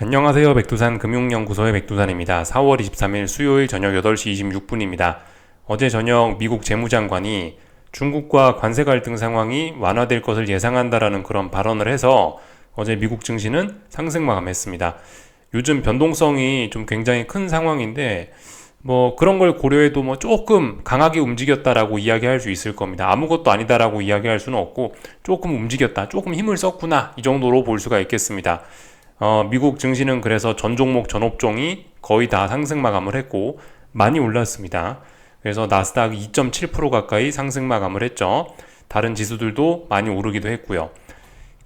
안녕하세요. 백두산 금융연구소의 백두산입니다. 4월 23일 수요일 저녁 8시 26분입니다. 어제 저녁 미국 재무장관이 중국과 관세 갈등 상황이 완화될 것을 예상한다라는 그런 발언을 해서 어제 미국 증시는 상승 마감했습니다. 요즘 변동성이 좀 굉장히 큰 상황인데 그런 걸 고려해도 조금 강하게 움직였다라고 이야기할 수 있을 겁니다. 아무것도 아니다라고 이야기할 수는 없고 조금 움직였다, 조금 힘을 썼구나 이 정도로 볼 수가 있겠습니다. 미국 증시는 그래서 전 종목 전 업종이 거의 다 상승 마감을 했고 많이 올랐습니다. 그래서 나스닥 2.7% 가까이 상승 마감을 했죠. 다른 지수들도 많이 오르기도 했고요.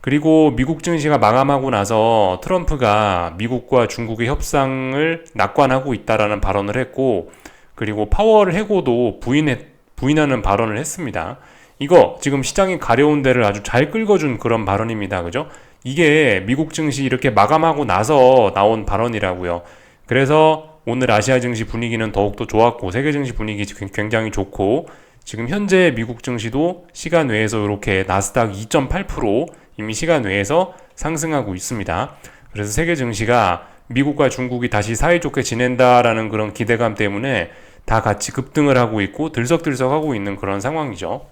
그리고 미국 증시가 마감하고 나서 트럼프가 미국과 중국의 협상을 낙관하고 있다라는 발언을 했고, 그리고 파월 해고도 부인하는 발언을 했습니다. 이거 지금 시장이 가려운 데를 아주 잘 끌어준 그런 발언입니다. 그죠? 이게 미국 증시 이렇게 마감하고 나서 나온 발언이라고요. 그래서 오늘 아시아 증시 분위기는 더욱더 좋았고 세계 증시 분위기 굉장히 좋고, 지금 현재 미국 증시도 시간 외에서 이렇게 나스닥 2.8% 이미 시간 외에서 상승하고 있습니다. 그래서 세계 증시가 미국과 중국이 다시 사이좋게 지낸다라는 그런 기대감 때문에 다 같이 급등을 하고 있고 들썩들썩하고 있는 그런 상황이죠.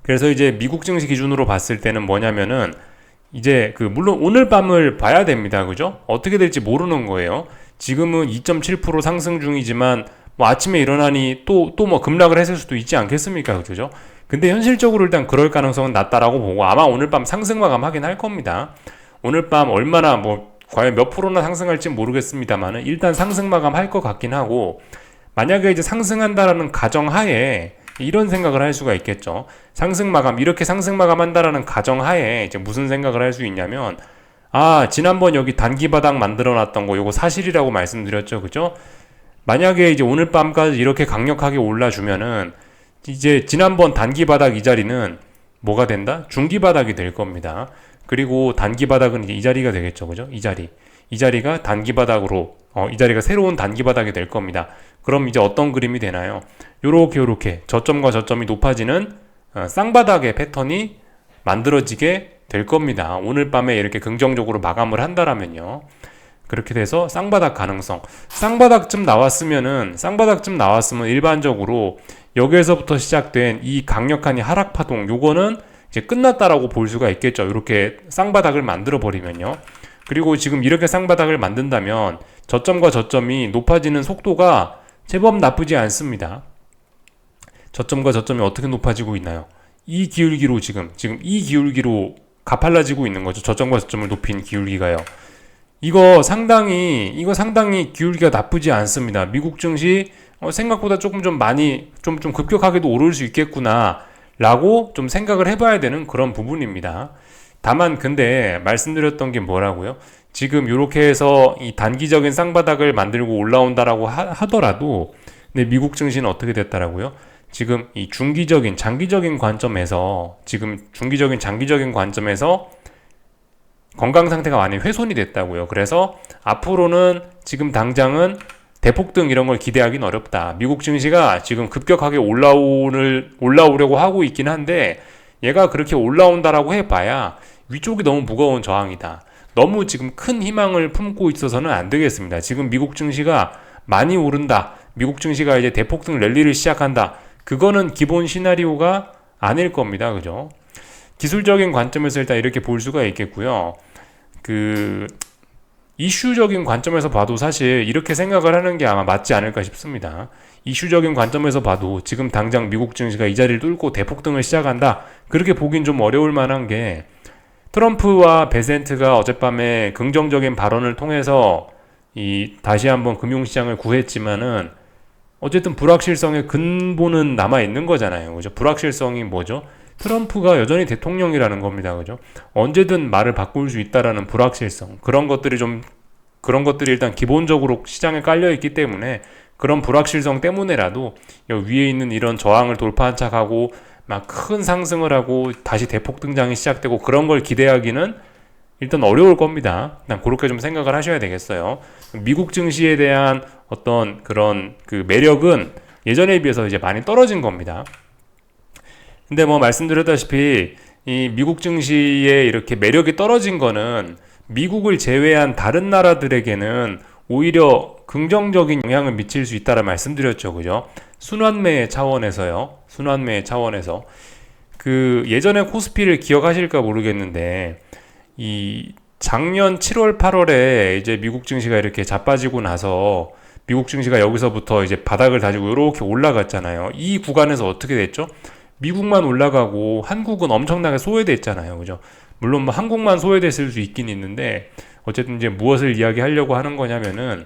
그래서 이제 미국 증시 기준으로 봤을 때는 뭐냐면은 이제 물론 오늘 밤을 봐야 됩니다. 그죠? 어떻게 될지 모르는 거예요. 지금은 2.7% 상승 중이지만 아침에 일어나니 또 급락을 했을 수도 있지 않겠습니까? 그죠? 근데 현실적으로 일단 그럴 가능성은 낮다라고 보고 아마 오늘 밤 상승 마감하긴 할 겁니다. 오늘 밤 얼마나 과연 몇 프로나 상승할지 모르겠습니다만은 일단 상승 마감할 것 같긴 하고, 만약에 이제 상승한다라는 가정하에 이런 생각을 할 수가 있겠죠. 이렇게 상승 마감한다라는 가정하에 이제 무슨 생각을 할 수 있냐면, 지난번 여기 단기 바닥 만들어 놨던 거 요거 사실이라고 말씀드렸죠. 그죠? 만약에 이제 오늘 밤까지 이렇게 강력하게 올라주면은 이제 지난번 단기 바닥 이 자리는 뭐가 된다? 중기 바닥이 될 겁니다. 그리고 단기 바닥은 이제 이 자리가 되겠죠. 그죠? 이 자리가 단기 바닥으로 이 자리가 새로운 단기 바닥이 될 겁니다. 그럼 이제 어떤 그림이 되나요? 요렇게 저점과 저점이 높아지는 쌍바닥의 패턴이 만들어지게 될 겁니다. 오늘 밤에 이렇게 긍정적으로 마감을 한다라면요. 그렇게 돼서 쌍바닥쯤 나왔으면 일반적으로 여기에서부터 시작된 이 강력한 하락 파동 요거는 이제 끝났다라고 볼 수가 있겠죠. 이렇게 쌍바닥을 만들어 버리면요. 그리고 지금 이렇게 쌍바닥을 만든다면 저점과 저점이 높아지는 속도가 제법 나쁘지 않습니다. 저점과 저점이 어떻게 높아지고 있나요? 이 기울기로 지금 이 기울기로 가팔라지고 있는 거죠. 저점과 저점을 높인 기울기가요. 이거 상당히 기울기가 나쁘지 않습니다. 미국 증시 생각보다 좀 급격하게도 오를 수 있겠구나 라고 좀 생각을 해봐야 되는 그런 부분입니다. 다만 근데 말씀드렸던 게 뭐라고요? 지금 이렇게 해서 이 단기적인 쌍바닥을 만들고 올라온다라고 하더라도 근데 미국 증시는 어떻게 됐다라고요? 지금 이 중기적인 장기적인 관점에서 건강 상태가 많이 훼손이 됐다고요. 그래서 앞으로는 지금 당장은 대폭등 이런 걸 기대하기는 어렵다. 미국 증시가 지금 급격하게 올라오려고 하고 있긴 한데 얘가 그렇게 올라온다라고 해봐야 위쪽이 너무 무거운 저항이다. 너무 지금 큰 희망을 품고 있어서는 안 되겠습니다. 지금 미국 증시가 많이 오른다. 미국 증시가 이제 대폭등 랠리를 시작한다. 그거는 기본 시나리오가 아닐 겁니다. 그죠? 기술적인 관점에서 일단 이렇게 볼 수가 있겠고요. 이슈적인 관점에서 봐도 사실 이렇게 생각을 하는 게 아마 맞지 않을까 싶습니다. 이슈적인 관점에서 봐도 지금 당장 미국 증시가 이 자리를 뚫고 대폭등을 시작한다. 그렇게 보긴 좀 어려울 만한 게 트럼프와 베센트가 어젯밤에 긍정적인 발언을 통해서 다시 한번 금융시장을 구했지만은 어쨌든 불확실성의 근본은 남아있는 거잖아요. 그죠? 불확실성이 뭐죠? 트럼프가 여전히 대통령이라는 겁니다. 그죠? 언제든 말을 바꿀 수 있다라는 불확실성. 그런 것들이 일단 기본적으로 시장에 깔려있기 때문에 그런 불확실성 때문에라도 위에 있는 이런 저항을 돌파한 척하고 막 큰 상승을 하고 다시 대폭 등장이 시작되고 그런 걸 기대하기는 일단 어려울 겁니다. 일단 그렇게 좀 생각을 하셔야 되겠어요. 미국 증시에 대한 어떤 그런 매력은 예전에 비해서 이제 많이 떨어진 겁니다. 근데 말씀드렸다시피 이 미국 증시에 이렇게 매력이 떨어진 거는 미국을 제외한 다른 나라들에게는 오히려 긍정적인 영향을 미칠 수 있다라 말씀드렸죠. 그죠? 순환매의 차원에서요. 순환매의 차원에서. 그 예전에 코스피를 기억하실까 모르겠는데 이 작년 7월, 8월에 이제 미국 증시가 이렇게 자빠지고 나서 미국 증시가 여기서부터 이제 바닥을 다지고 이렇게 올라갔잖아요. 이 구간에서 어떻게 됐죠? 미국만 올라가고 한국은 엄청나게 소외됐잖아요. 그죠? 물론 뭐 한국만 소외됐을 수 있긴 있는데 어쨌든 이제 무엇을 이야기하려고 하는 거냐면은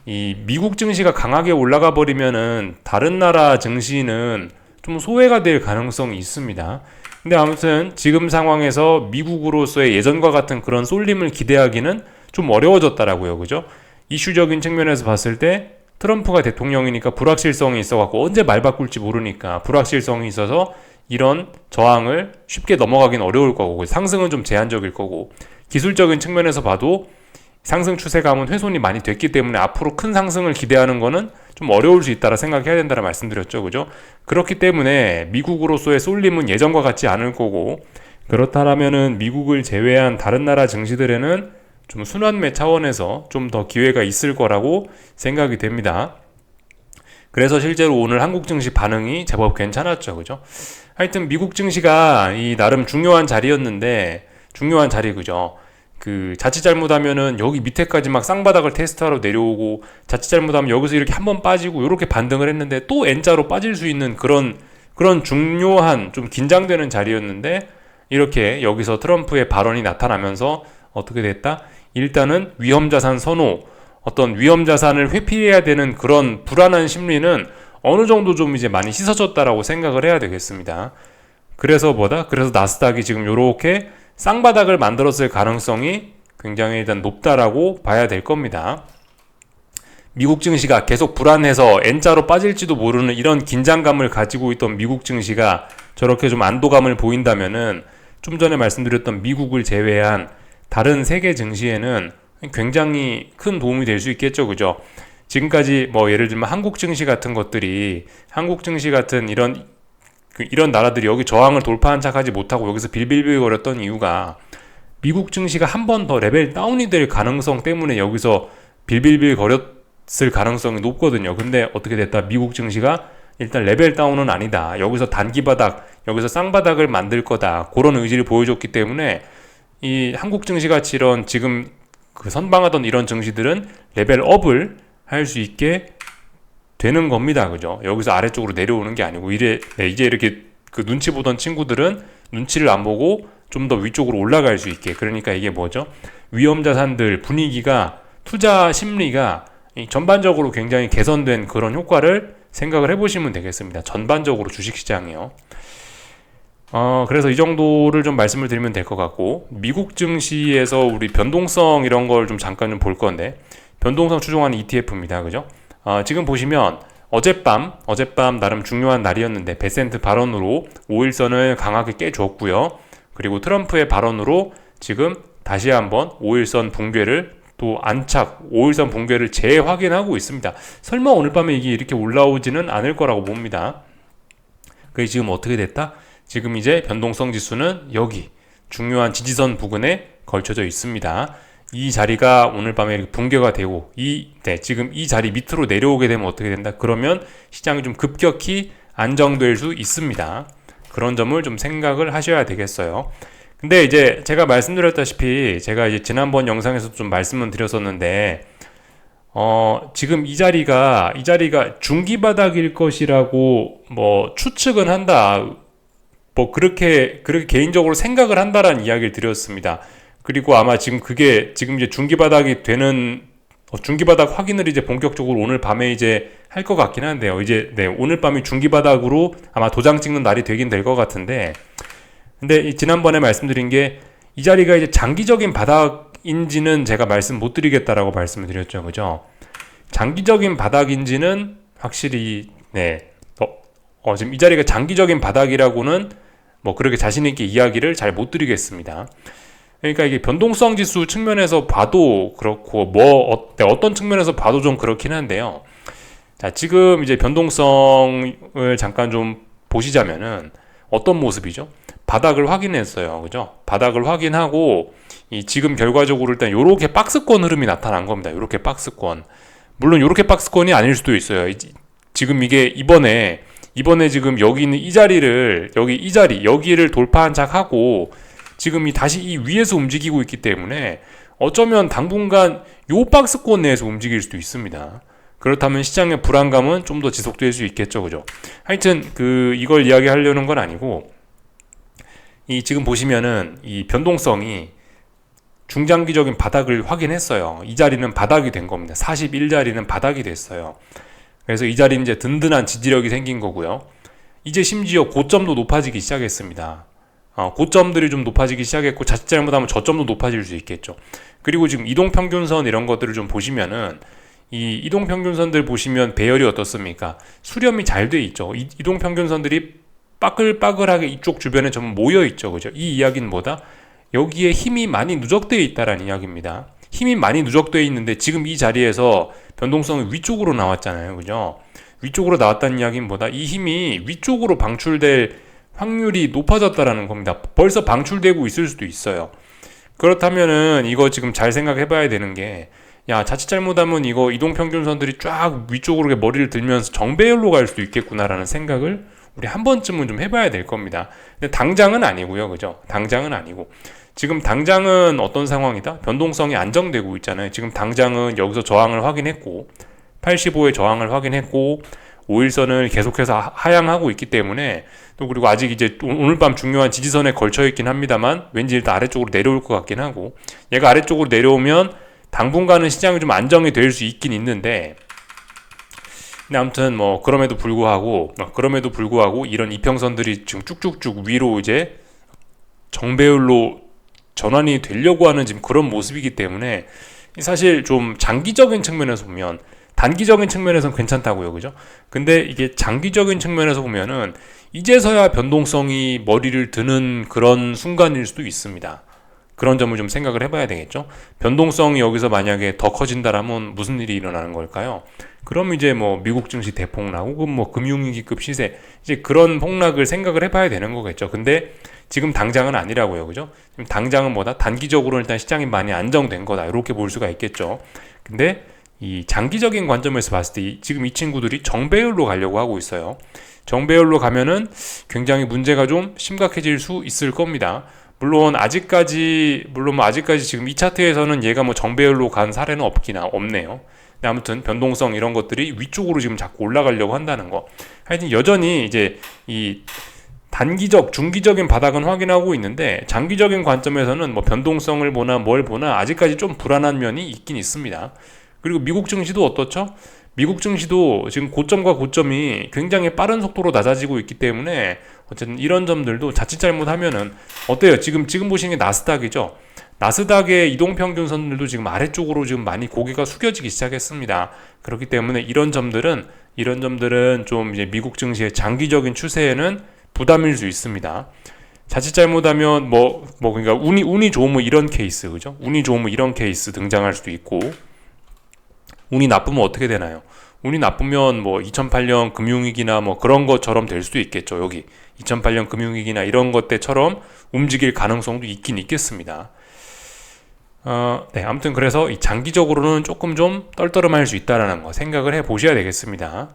이 미국 증시가 강하게 올라가 버리면은 다른 나라 증시는 좀 소외가 될 가능성이 있습니다. 근데 아무튼 지금 상황에서 미국으로서의 예전과 같은 그런 쏠림을 기대하기는 좀 어려워졌다라고요. 그죠? 이슈적인 측면에서 봤을 때 트럼프가 대통령이니까 불확실성이 있어갖고 언제 말 바꿀지 모르니까 불확실성이 있어서 이런 저항을 쉽게 넘어가긴 어려울 거고 상승은 좀 제한적일 거고 기술적인 측면에서 봐도 상승 추세감은 훼손이 많이 됐기 때문에 앞으로 큰 상승을 기대하는 거는 좀 어려울 수 있다라 생각해야 된다라 말씀드렸죠. 그죠? 그렇기 때문에 미국으로서의 쏠림은 예전과 같지 않을 거고 그렇다라면은 미국을 제외한 다른 나라 증시들에는 좀 순환매 차원에서 좀 더 기회가 있을 거라고 생각이 됩니다. 그래서 실제로 오늘 한국 증시 반응이 제법 괜찮았죠. 그죠? 하여튼 미국 증시가 이 나름 중요한 자리였는데 중요한 자리 그죠? 그 자칫 잘못하면은 여기 밑에까지 막 쌍바닥을 테스트하러 내려오고 자칫 잘못하면 여기서 이렇게 한번 빠지고 이렇게 반등을 했는데 또 N자로 빠질 수 있는 그런 중요한 좀 긴장되는 자리였는데 이렇게 여기서 트럼프의 발언이 나타나면서 어떻게 됐다? 일단은 위험자산 선호, 어떤 위험자산을 회피해야 되는 그런 불안한 심리는 어느 정도 좀 이제 많이 씻어졌다라고 생각을 해야 되겠습니다. 그래서 그래서 나스닥이 지금 요렇게 쌍바닥을 만들었을 가능성이 굉장히 일단 높다라고 봐야 될 겁니다. 미국 증시가 계속 불안해서 N자로 빠질지도 모르는 이런 긴장감을 가지고 있던 미국 증시가 저렇게 좀 안도감을 보인다면은 좀 전에 말씀드렸던 미국을 제외한 다른 세계 증시에는 굉장히 큰 도움이 될 수 있겠죠. 그죠? 지금까지 뭐 예를 들면 한국 증시 같은 것들이 한국 증시 같은 이런 나라들이 여기 저항을 돌파한 척하지 못하고 여기서 빌빌빌 거렸던 이유가 미국 증시가 한 번 더 레벨 다운이 될 가능성 때문에 여기서 빌빌빌 거렸을 가능성이 높거든요. 근데 어떻게 됐다? 미국 증시가 일단 레벨 다운은 아니다. 여기서 단기 바닥, 여기서 쌍바닥을 만들 거다. 그런 의지를 보여줬기 때문에 이 한국 증시 같이 이런 지금 그 선방하던 이런 증시들은 레벨업을 할 수 있게 되는 겁니다. 그죠? 여기서 아래쪽으로 내려오는 게 아니고 이제 이렇게 그 눈치 보던 친구들은 눈치를 안 보고 좀 더 위쪽으로 올라갈 수 있게. 그러니까 이게 뭐죠? 위험자산들 분위기가 투자 심리가 전반적으로 굉장히 개선된 그런 효과를 생각을 해보시면 되겠습니다. 전반적으로 주식시장이요. 그래서 이 정도를 좀 말씀을 드리면 될 것 같고 미국 증시에서 우리 변동성 이런 걸 좀 잠깐 좀 볼 건데 변동성 추종하는 ETF입니다. 그죠? 지금 보시면 어젯밤 나름 중요한 날이었는데 베센트 발언으로 5일선을 강하게 깨줬고요. 그리고 트럼프의 발언으로 지금 다시 한번 5일선 붕괴를 또 안착 5일선 붕괴를 재확인하고 있습니다. 설마 오늘 밤에 이게 이렇게 올라오지는 않을 거라고 봅니다. 그게 지금 어떻게 됐다? 지금 이제 변동성 지수는 여기 중요한 지지선 부근에 걸쳐져 있습니다. 이 자리가 오늘 밤에 이렇게 붕괴가 되고 지금 이 자리 밑으로 내려오게 되면 어떻게 된다? 그러면 시장이 좀 급격히 안정될 수 있습니다. 그런 점을 좀 생각을 하셔야 되겠어요. 근데 이제 제가 말씀드렸다시피 제가 이제 지난번 영상에서 좀 말씀을 드렸었는데 지금 이 자리가 중기 바닥일 것이라고 뭐 추측은 한다. 뭐 그렇게 개인적으로 생각을 한다라는 이야기를 드렸습니다. 그리고 아마 지금 이제 중기바닥이 되는 중기바닥 확인을 이제 본격적으로 오늘 밤에 이제 할 것 같긴 한데요. 오늘 밤이 중기바닥으로 아마 도장 찍는 날이 되긴 될 것 같은데, 근데 지난번에 말씀드린 게 이 자리가 이제 장기적인 바닥인지는 제가 말씀 못 드리겠다라고 말씀을 드렸죠, 그죠? 장기적인 바닥인지는 확실히 지금 이 자리가 장기적인 바닥이라고는 뭐 그렇게 자신있게 이야기를 잘 못 드리겠습니다. 그러니까 이게 변동성 지수 측면에서 봐도 그렇고 어떤 측면에서 봐도 좀 그렇긴 한데요. 자, 지금 이제 변동성을 잠깐 좀 보시자면은 어떤 모습이죠? 바닥을 확인했어요. 그죠? 바닥을 확인하고 이 지금 결과적으로 일단 요렇게 박스권 흐름이 나타난 겁니다. 요렇게 박스권. 물론 요렇게 박스권이 아닐 수도 있어요. 지금 이게 이번에 지금 여기 있는 이 자리를 여기를 돌파한 착하고 지금 다시 이 위에서 움직이고 있기 때문에 어쩌면 당분간 요 박스권 내에서 움직일 수도 있습니다. 그렇다면 시장의 불안감은 좀 더 지속될 수 있겠죠, 그죠? 하여튼 이걸 이야기하려는 건 아니고 지금 보시면은 이 변동성이 중장기적인 바닥을 확인했어요. 이 자리는 바닥이 된 겁니다. 41자리는 바닥이 됐어요. 그래서 이 자리는 이제 든든한 지지력이 생긴 거고요. 이제 심지어 고점도 높아지기 시작했습니다. 고점들이 좀 높아지기 시작했고 자칫 잘못하면 저점도 높아질 수 있겠죠. 그리고 지금 이동평균선 이런 것들을 좀 보시면은 이 이동평균선들 보시면 배열이 어떻습니까? 수렴이 잘 돼 있죠. 이동평균선들이 빠글빠글하게 이쪽 주변에 좀 모여 있죠. 그죠? 이 이야기는 뭐다? 여기에 힘이 많이 누적되어 있다라는 이야기입니다. 힘이 많이 누적되어 있는데 지금 이 자리에서 변동성이 위쪽으로 나왔잖아요. 그죠? 위쪽으로 나왔다는 이야기는 뭐다? 이 힘이 위쪽으로 방출될 확률이 높아졌다라는 겁니다. 벌써 방출되고 있을 수도 있어요. 그렇다면은 이거 지금 잘 생각해 봐야 되는 게 자칫 잘못하면 이거 이동평균선들이 쫙 위쪽으로 머리를 들면서 정배열로 갈 수도 있겠구나라는 생각을 우리 한 번쯤은 좀 해봐야 될 겁니다. 근데 당장은 아니고요. 그죠? 당장은 아니고. 지금 당장은 어떤 상황이다? 변동성이 안정되고 있잖아요. 지금 당장은 여기서 저항을 확인했고 85의 저항을 확인했고 5일선을 계속해서 하향하고 있기 때문에 또 그리고 아직 이제 오늘 밤 중요한 지지선에 걸쳐 있긴 합니다만 왠지 일단 아래쪽으로 내려올 것 같긴 하고 얘가 아래쪽으로 내려오면 당분간은 시장이 좀 안정이 될 수 있긴 있는데 근데 아무튼 뭐 그럼에도 불구하고 이런 이평선들이 지금 쭉쭉쭉 위로 이제 정배율로 전환이 되려고 하는 지금 그런 모습이기 때문에 사실 좀 장기적인 측면에서 보면 단기적인 측면에서는 괜찮다고요. 그죠? 근데 이게 장기적인 측면에서 보면은 이제서야 변동성이 머리를 드는 그런 순간일 수도 있습니다. 그런 점을 좀 생각을 해봐야 되겠죠. 변동성이 여기서 만약에 더 커진다라면 무슨 일이 일어나는 걸까요? 그럼 이제 뭐 미국 증시 대폭락 혹은 뭐 금융위기급 시세 이제 그런 폭락을 생각을 해봐야 되는 거겠죠. 근데 지금 당장은 아니라고요. 그죠? 지금 당장은 뭐다? 단기적으로 일단 시장이 많이 안정된 거다. 이렇게 볼 수가 있겠죠. 근데 이 장기적인 관점에서 봤을 때 지금 이 친구들이 정배열로 가려고 하고 있어요. 정배열로 가면은 굉장히 문제가 좀 심각해질 수 있을 겁니다. 물론 아직까지 지금 이 차트에서는 얘가 뭐 정배열로 간 사례는 없네요. 근데 아무튼 변동성 이런 것들이 위쪽으로 지금 자꾸 올라가려고 한다는 거. 하여튼 여전히 이제 이 단기적, 중기적인 바닥은 확인하고 있는데 장기적인 관점에서는 뭐 변동성을 보나 뭘 보나 아직까지 좀 불안한 면이 있긴 있습니다. 그리고 미국 증시도 어떻죠? 미국 증시도 지금 고점과 고점이 굉장히 빠른 속도로 낮아지고 있기 때문에 어쨌든 이런 점들도 자칫 잘못하면은 어때요? 지금 보시는 게 나스닥이죠? 나스닥의 이동평균선들도 지금 아래쪽으로 지금 많이 고개가 숙여지기 시작했습니다. 그렇기 때문에 이런 점들은 좀 이제 미국 증시의 장기적인 추세에는 부담일 수 있습니다. 자칫 잘못하면 그러니까 운이 좋으면 이런 케이스, 그죠? 운이 좋으면 이런 케이스 등장할 수도 있고, 운이 나쁘면 어떻게 되나요? 운이 나쁘면 뭐 2008년 금융위기나 뭐 그런 것처럼 될 수도 있겠죠. 여기 2008년 금융위기나 이런 것 때처럼 움직일 가능성도 있긴 있겠습니다. 네, 아무튼 그래서 이 장기적으로는 조금 좀 떨떠름할 수 있다라는 거 생각을 해 보셔야 되겠습니다.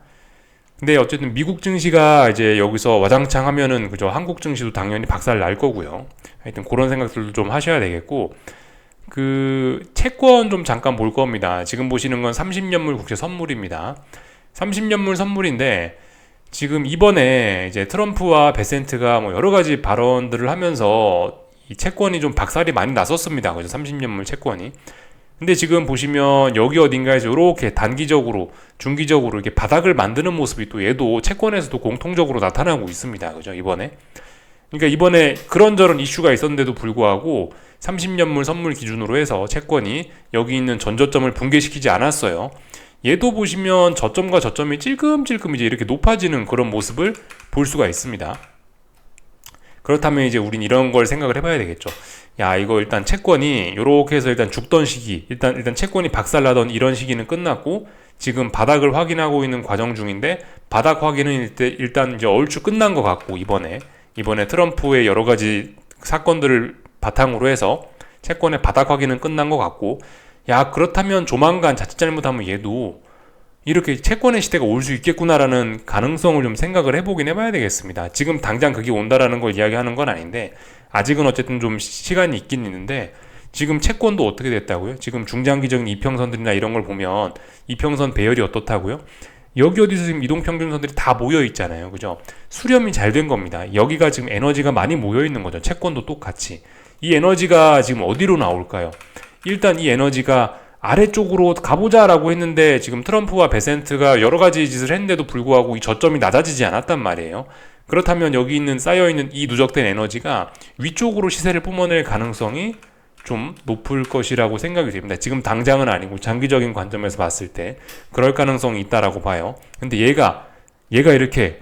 근데 어쨌든 미국 증시가 이제 여기서 와장창 하면은 그죠? 한국 증시도 당연히 박살 날 거고요. 하여튼 그런 생각들도 좀 하셔야 되겠고, 채권 좀 잠깐 볼 겁니다. 지금 보시는 건 30년물 국채 선물입니다. 30년물 선물인데, 지금 이번에 이제 트럼프와 베센트가 뭐 여러 가지 발언들을 하면서 이 채권이 좀 박살이 많이 났었습니다. 그죠? 30년물 채권이. 근데 지금 보시면 여기 어딘가에서 이렇게 단기적으로, 중기적으로 이렇게 바닥을 만드는 모습이 또 얘도 채권에서도 공통적으로 나타나고 있습니다. 그죠? 이번에. 그러니까 이번에 그런저런 이슈가 있었는데도 불구하고 30년물 선물 기준으로 해서 채권이 여기 있는 전저점을 붕괴시키지 않았어요. 얘도 보시면 저점과 저점이 찔끔찔끔 이제 이렇게 높아지는 그런 모습을 볼 수가 있습니다. 그렇다면 이제 우린 이런 걸 생각을 해봐야 되겠죠. 이거 일단 채권이 이렇게 해서 일단 죽던 시기, 일단 채권이 박살나던 이런 시기는 끝났고 지금 바닥을 확인하고 있는 과정 중인데 바닥 확인은 일단 이제 얼추 끝난 것 같고 이번에 트럼프의 여러 가지 사건들을 바탕으로 해서 채권의 바닥 확인은 끝난 것 같고, 야, 그렇다면 조만간 자칫 잘못하면 얘도 이렇게 채권의 시대가 올 수 있겠구나라는 가능성을 좀 생각을 해보긴 해봐야 되겠습니다. 지금 당장 그게 온다라는 걸 이야기하는 건 아닌데, 아직은 어쨌든 좀 시간이 있긴 있는데, 지금 채권도 어떻게 됐다고요? 지금 중장기적인 이평선들이나 이런 걸 보면 이평선 배열이 어떻다고요? 여기 어디서 지금 이동평균선들이 다 모여 있잖아요. 그죠? 수렴이 잘 된 겁니다. 여기가 지금 에너지가 많이 모여 있는 거죠. 채권도 똑같이. 이 에너지가 지금 어디로 나올까요? 일단 이 에너지가 아래쪽으로 가보자라고 했는데 지금 트럼프와 베센트가 여러 가지 짓을 했는데도 불구하고 이 저점이 낮아지지 않았단 말이에요. 그렇다면 여기 있는 쌓여있는 이 누적된 에너지가 위쪽으로 시세를 뿜어낼 가능성이 좀 높을 것이라고 생각이 됩니다. 지금 당장은 아니고 장기적인 관점에서 봤을 때 그럴 가능성이 있다라고 봐요. 근데 얘가 이렇게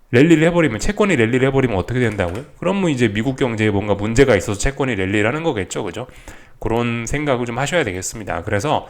랠리를 해버리면, 채권이 랠리를 해버리면 어떻게 된다고요? 그러면 이제 미국 경제에 뭔가 문제가 있어서 채권이 랠리를 하는 거겠죠. 그죠? 그런 생각을 좀 하셔야 되겠습니다. 그래서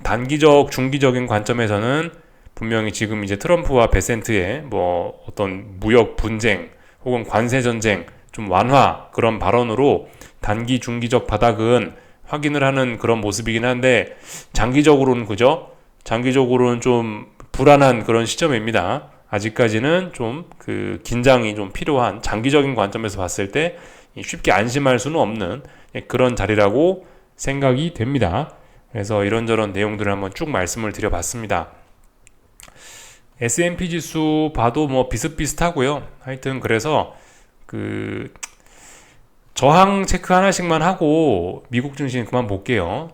단기적, 중기적인 관점에서는 분명히 지금 이제 트럼프와 베센트의 뭐 어떤 무역 분쟁 혹은 관세 전쟁 좀 완화 그런 발언으로 단기, 중기적 바닥은 확인을 하는 그런 모습이긴 한데, 장기적으로는 그죠? 장기적으로는 좀 불안한 그런 시점입니다. 아직까지는 좀 그 긴장이 좀 필요한, 장기적인 관점에서 봤을 때 쉽게 안심할 수는 없는 그런 자리라고 생각이 됩니다. 그래서 이런저런 내용들을 한번 쭉 말씀을 드려봤습니다. S&P 지수 봐도 뭐 비슷비슷하고요. 하여튼 그래서 그 저항 체크 하나씩만 하고 미국 증시는 그만 볼게요.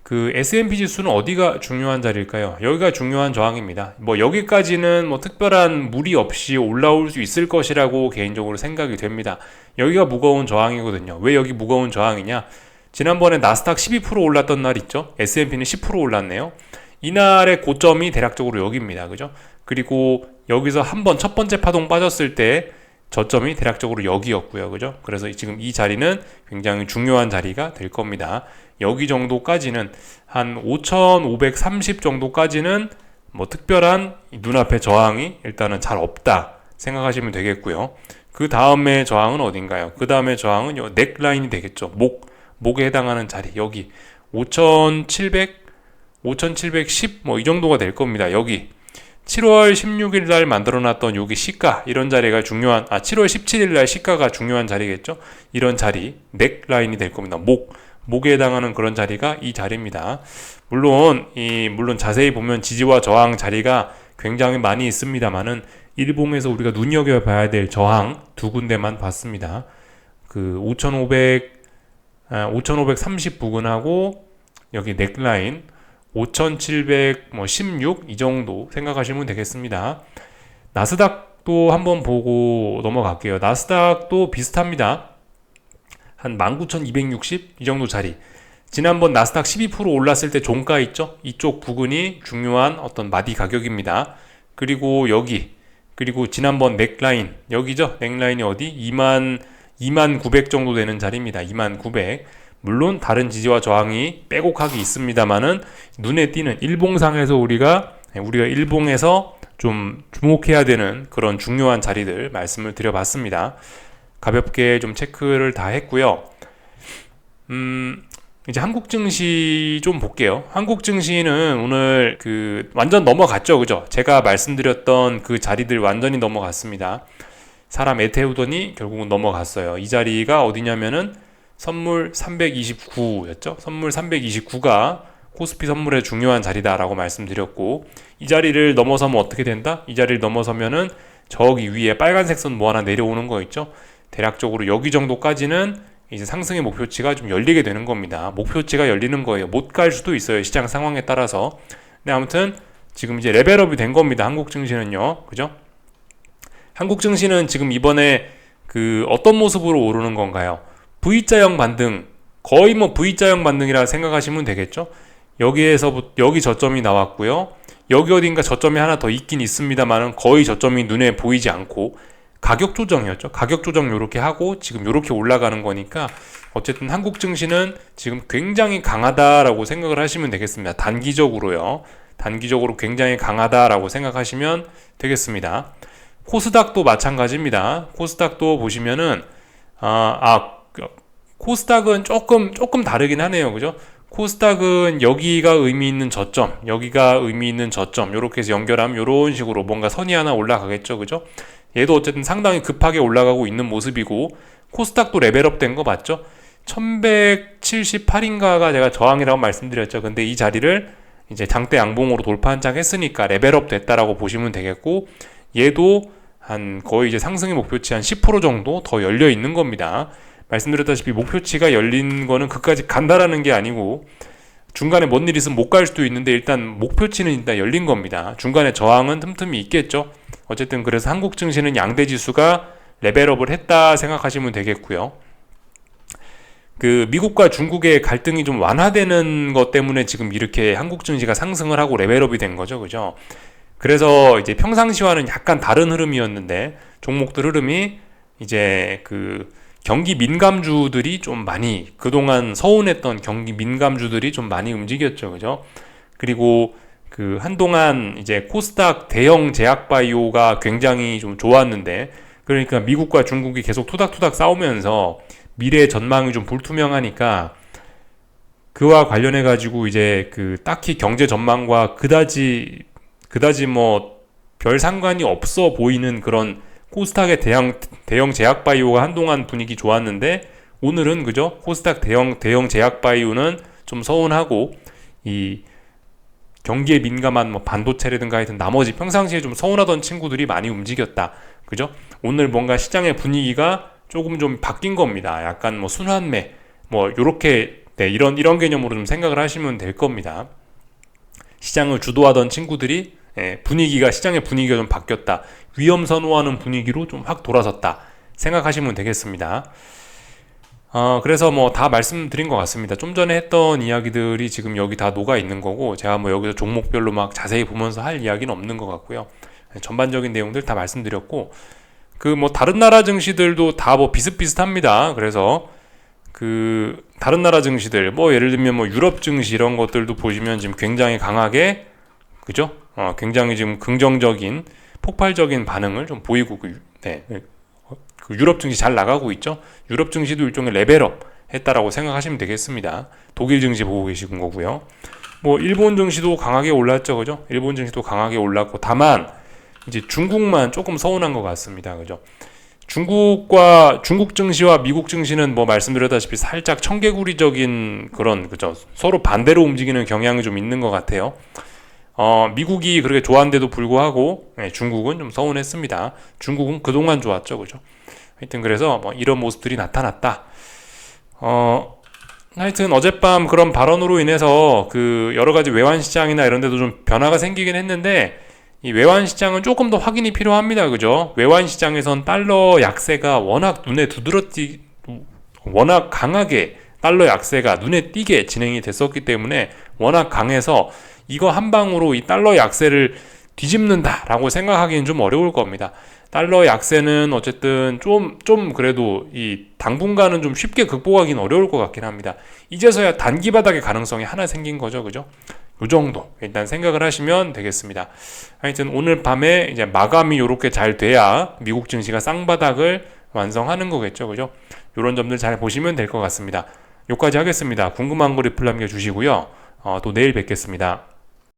그 S&P 지수는 어디가 중요한 자리일까요? 여기가 중요한 저항입니다. 뭐 여기까지는 뭐 특별한 무리 없이 올라올 수 있을 것이라고 개인적으로 생각이 됩니다. 여기가 무거운 저항이거든요. 왜 여기 무거운 저항이냐? 지난번에 나스닥 12% 올랐던 날 있죠? S&P는 10% 올랐네요. 이날의 고점이 대략적으로 여기입니다. 그죠? 그리고 여기서 한번 첫 번째 파동 빠졌을 때 저점이 대략적으로 여기였고요. 그죠? 그래서 지금 이 자리는 굉장히 중요한 자리가 될 겁니다. 여기 정도까지는 한 5,530 정도까지는 뭐 특별한 눈앞에 저항이 일단은 잘 없다 생각하시면 되겠고요. 그 다음에 저항은 어딘가요? 그 다음에 저항은 요 넥라인이 되겠죠. 목에 해당하는 자리, 여기 5,700, 5,710 뭐 이 정도가 될 겁니다. 여기 7월 16일 날 만들어놨던 여기 시가, 이런 자리가 중요한, 7월 17일 날 시가가 중요한 자리겠죠. 이런 자리 넥라인이 될 겁니다. 목에 해당하는 그런 자리가 이 자리입니다. 물론 자세히 보면 지지와 저항 자리가 굉장히 많이 있습니다만은 일봉에서 우리가 눈여겨봐야 될 저항 두 군데만 봤습니다. 그 5,530 부근하고 여기 넥라인 5,716 이 정도 생각하시면 되겠습니다. 나스닥도 한번 보고 넘어갈게요. 나스닥도 비슷합니다. 한 19,260 이 정도 자리. 지난번 나스닥 12% 올랐을 때 종가 있죠? 이쪽 부근이 중요한 어떤 마디 가격입니다. 그리고 여기, 그리고 지난번 넥라인 여기죠? 넥라인이 어디? 2만 900 정도 되는 자리입니다. 2만 900. 물론 다른 지지와 저항이 빼곡하게 있습니다만은 눈에 띄는 일봉상에서 우리가 일봉에서 좀 주목해야 되는 그런 중요한 자리들 말씀을 드려봤습니다. 가볍게 좀 체크를 다 했고요. 이제 한국 증시 좀 볼게요. 한국 증시는 오늘 완전 넘어갔죠, 그죠? 제가 말씀드렸던 그 자리들 완전히 넘어갔습니다. 사람 애태우더니 결국은 넘어갔어요. 이 자리가 어디냐면은 선물 329였죠. 선물 329가 코스피 선물의 중요한 자리다라고 말씀드렸고, 이 자리를 넘어서면 어떻게 된다? 이 자리를 넘어서면은 저기 위에 빨간색 선 뭐 하나 내려오는 거 있죠. 대략적으로 여기 정도까지는 이제 상승의 목표치가 좀 열리게 되는 겁니다. 목표치가 열리는 거예요. 못 갈 수도 있어요. 시장 상황에 따라서. 근데 아무튼 지금 이제 레벨업이 된 겁니다. 한국 증시는요. 그죠? 한국 증시는 지금 이번에 어떤 모습으로 오르는 건가요? V자형 반등, 거의 뭐 V자형 반등이라 생각하시면 되겠죠? 여기 저점이 나왔고요. 여기 어딘가 저점이 하나 더 있긴 있습니다만은 거의 저점이 눈에 보이지 않고 가격 조정이었죠. 가격 조정 요렇게 하고 지금 요렇게 올라가는 거니까 어쨌든 한국 증시는 지금 굉장히 강하다라고 생각을 하시면 되겠습니다. 단기적으로요. 단기적으로 굉장히 강하다라고 생각하시면 되겠습니다. 코스닥도 마찬가지입니다. 코스닥도 보시면은 코스닥은 조금 다르긴 하네요. 그죠? 코스닥은 여기가 의미 있는 저점, 여기가 의미 있는 저점, 요렇게 해서 연결하면 요런 식으로 뭔가 선이 하나 올라가겠죠. 그죠? 얘도 어쨌든 상당히 급하게 올라가고 있는 모습이고, 코스닥도 레벨업 된 거 맞죠? 1178인가가 제가 저항이라고 말씀드렸죠. 근데 이 자리를 이제 장대 양봉으로 돌파 한 장 했으니까 레벨업 됐다라고 보시면 되겠고, 얘도 한 거의 이제 상승의 목표치 한 10% 정도 더 열려 있는 겁니다. 말씀드렸다시피 목표치가 열린 거는 그까지 간다라는 게 아니고, 중간에 뭔 일 있으면 못 갈 수도 있는데 일단 목표치는 일단 열린 겁니다. 중간에 저항은 틈틈이 있겠죠. 어쨌든 그래서 한국 증시는 양대 지수가 레벨업을 했다 생각하시면 되겠고요. 그 미국과 중국의 갈등이 좀 완화되는 것 때문에 지금 이렇게 한국 증시가 상승을 하고 레벨업이 된 거죠. 그죠? 그래서 이제 평상시와는 약간 다른 흐름이었는데, 종목들 흐름이 이제 그 경기 민감주들이 좀 많이, 그동안 서운했던 경기 민감주들이 좀 많이 움직였죠. 그죠? 그리고 그 한동안 이제 코스닥 대형 제약바이오가 굉장히 좀 좋았는데, 그러니까 미국과 중국이 계속 토닥토닥 싸우면서 미래 전망이 좀 불투명하니까, 그와 관련해 가지고 이제 그 딱히 경제 전망과 그다지 뭐 별 상관이 없어 보이는 그런 코스닥의 대형 제약바이오가 한동안 분위기 좋았는데, 오늘은 그죠? 코스닥 대형 제약바이오는 좀 서운하고, 이 경기에 민감한 뭐 반도체라든가 하여튼 나머지 평상시에 좀 서운하던 친구들이 많이 움직였다. 그죠? 오늘 뭔가 시장의 분위기가 조금 좀 바뀐 겁니다. 약간 뭐 순환매, 뭐 요렇게, 네, 이런 개념으로 좀 생각을 하시면 될 겁니다. 시장을 주도하던 친구들이, 시장의 분위기가 좀 바뀌었다. 위험 선호하는 분위기로 좀 확 돌아섰다. 생각하시면 되겠습니다. 그래서 뭐 다 말씀드린 것 같습니다. 좀 전에 했던 이야기들이 지금 여기 다 녹아 있는 거고, 제가 뭐 여기서 종목별로 막 자세히 보면서 할 이야기는 없는 것 같고요. 전반적인 내용들 다 말씀드렸고, 그 뭐 다른 나라 증시들도 다 뭐 비슷비슷합니다. 그래서 그 다른 나라 증시들, 뭐 예를 들면 뭐 유럽 증시 이런 것들도 보시면 지금 굉장히 강하게, 그죠? 굉장히 지금 긍정적인 폭발적인 반응을 좀 보이고, 그 유럽 증시 잘 나가고 있죠. 유럽 증시도 일종의 레벨업 했다라고 생각하시면 되겠습니다. 독일 증시 보고 계신 거고요. 뭐 일본 증시도 강하게 올랐죠, 그죠? 일본 증시도 강하게 올랐고, 다만 이제 중국만 조금 서운한 것 같습니다, 그죠? 중국 증시와 미국 증시는 뭐 말씀드렸다시피 살짝 청개구리적인 그런, 그죠? 서로 반대로 움직이는 경향이 좀 있는 것 같아요. 미국이 그렇게 좋았는데도 불구하고, 중국은 좀 서운했습니다. 중국은 그동안 좋았죠, 그죠? 하여튼 그래서 뭐 이런 모습들이 나타났다. 하여튼 어젯밤 그런 발언으로 인해서 그 여러 가지 외환 시장이나 이런 데도 좀 변화가 생기긴 했는데, 이 외환 시장은 조금 더 확인이 필요합니다. 그죠? 외환 시장에선 달러 약세가 워낙 워낙 강하게 달러 약세가 눈에 띄게 진행이 됐었기 때문에, 워낙 강해서 이거 한 방으로 이 달러 약세를 뒤집는다라고 생각하기는 좀 어려울 겁니다. 달러 약세는 어쨌든 좀 그래도 이 당분간은 좀 쉽게 극복하기는 어려울 것 같긴 합니다. 이제서야 단기 바닥의 가능성이 하나 생긴 거죠. 그죠? 요 정도 일단 생각을 하시면 되겠습니다. 하여튼 오늘 밤에 이제 마감이 요렇게 잘 돼야 미국 증시가 쌍바닥을 완성하는 거겠죠. 그죠? 요런 점들 잘 보시면 될 것 같습니다. 여기까지 하겠습니다. 궁금한 거 리플 남겨주시고요. 또 내일 뵙겠습니다.